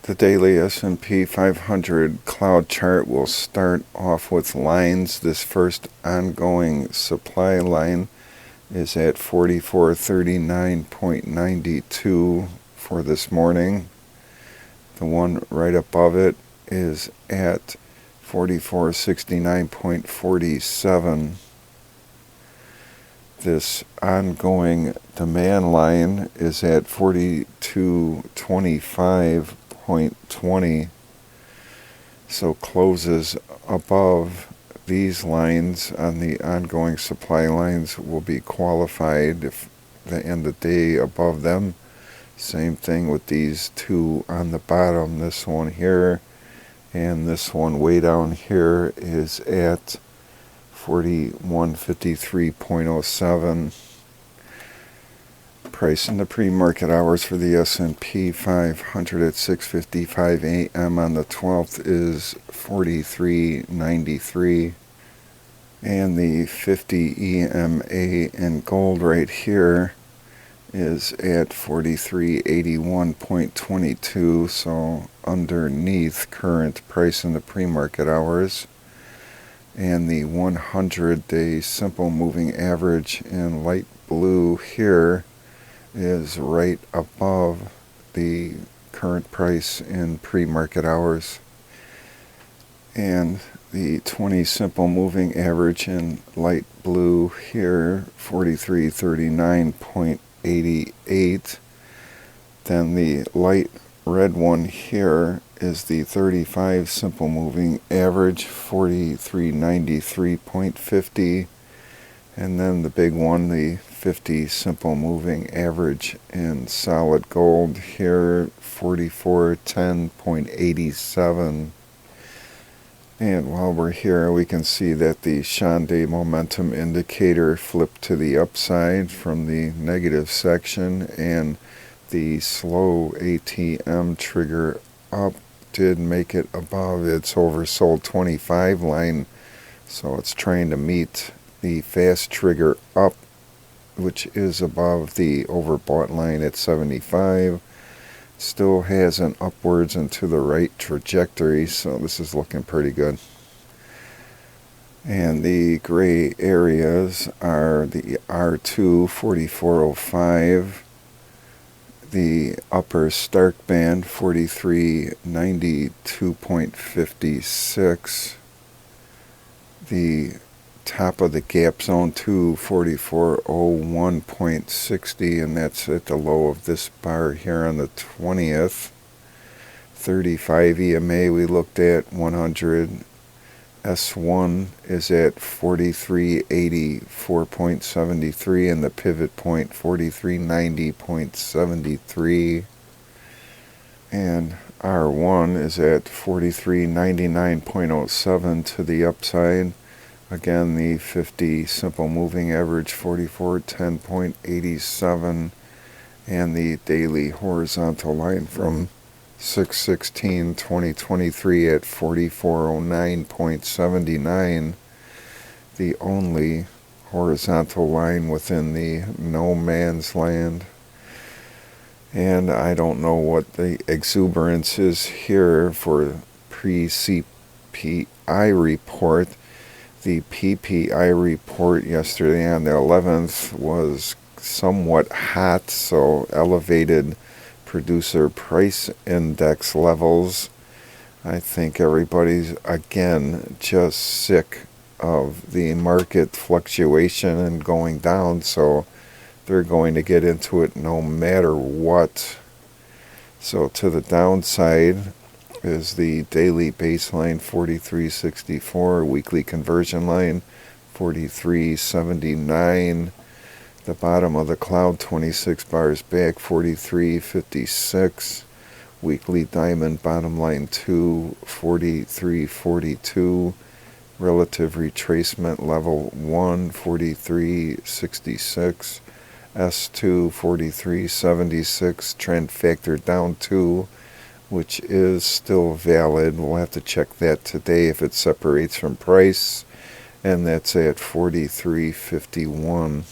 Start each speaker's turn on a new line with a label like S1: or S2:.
S1: The daily S&P 500 cloud chart will start off with lines. This first ongoing supply line is at 4439.92 for this morning. The one right above it is at 4469.47. This ongoing demand line is at 4225.20. So closes above these lines on the ongoing supply lines will be qualified if they end the day above them. Same thing with these two on the bottom. This one here and this one way down here is at 4153.07. Price in the pre-market hours for the S&P 500 at 6:55 a.m. on the 12th is 43.93. And the 50 EMA in gold right here is at 4381.22, so underneath current price in the pre-market hours. And the 100-day simple moving average in light blue here is right above the current price in pre-market hours. And the 20 simple moving average in light blue here, 4339.88. Then the light red one here is the 35 simple moving average, 4393.50. And then the big one, the 50 simple moving average in solid gold here, 4410.87. And while we're here, we can see that the Shande momentum indicator flipped to the upside from the negative section, and the slow ATM trigger up did make it above its oversold 25 line, so it's trying to meet the fast trigger up, which is above the overbought line at 75. Still has an upwards and to the right trajectory, so this is looking pretty good. And the gray areas are the R2 4405, the upper Stark band 4392.56, the top of the gap zone 2 4401.60, and that's at the low of this bar here on the 20th. 35 EMA we looked at 100. S1 is at 4384.73, and the pivot point 4390.73. And R1 is at 4399.07 to the upside. Again, the 50 simple moving average 4410.87, and the daily horizontal line from 6/16/2023 at 4409.79, the only horizontal line within the no man's land. And I don't know what the exuberance is here for pre-CPI report. The PPI report yesterday on the 11th was somewhat hot, so elevated producer price index levels. I think everybody's again just sick of the market fluctuation and going down, so they're going to get into it no matter what. So to the downside is the daily baseline 4364, weekly conversion line 4379, the bottom of the cloud 26 bars back 4356, weekly diamond bottom line 2 4342, relative retracement level 1 4366, S2 4376, trend factor down 2, which is still valid. We'll have to check that today if it separates from price, and that's at 4351.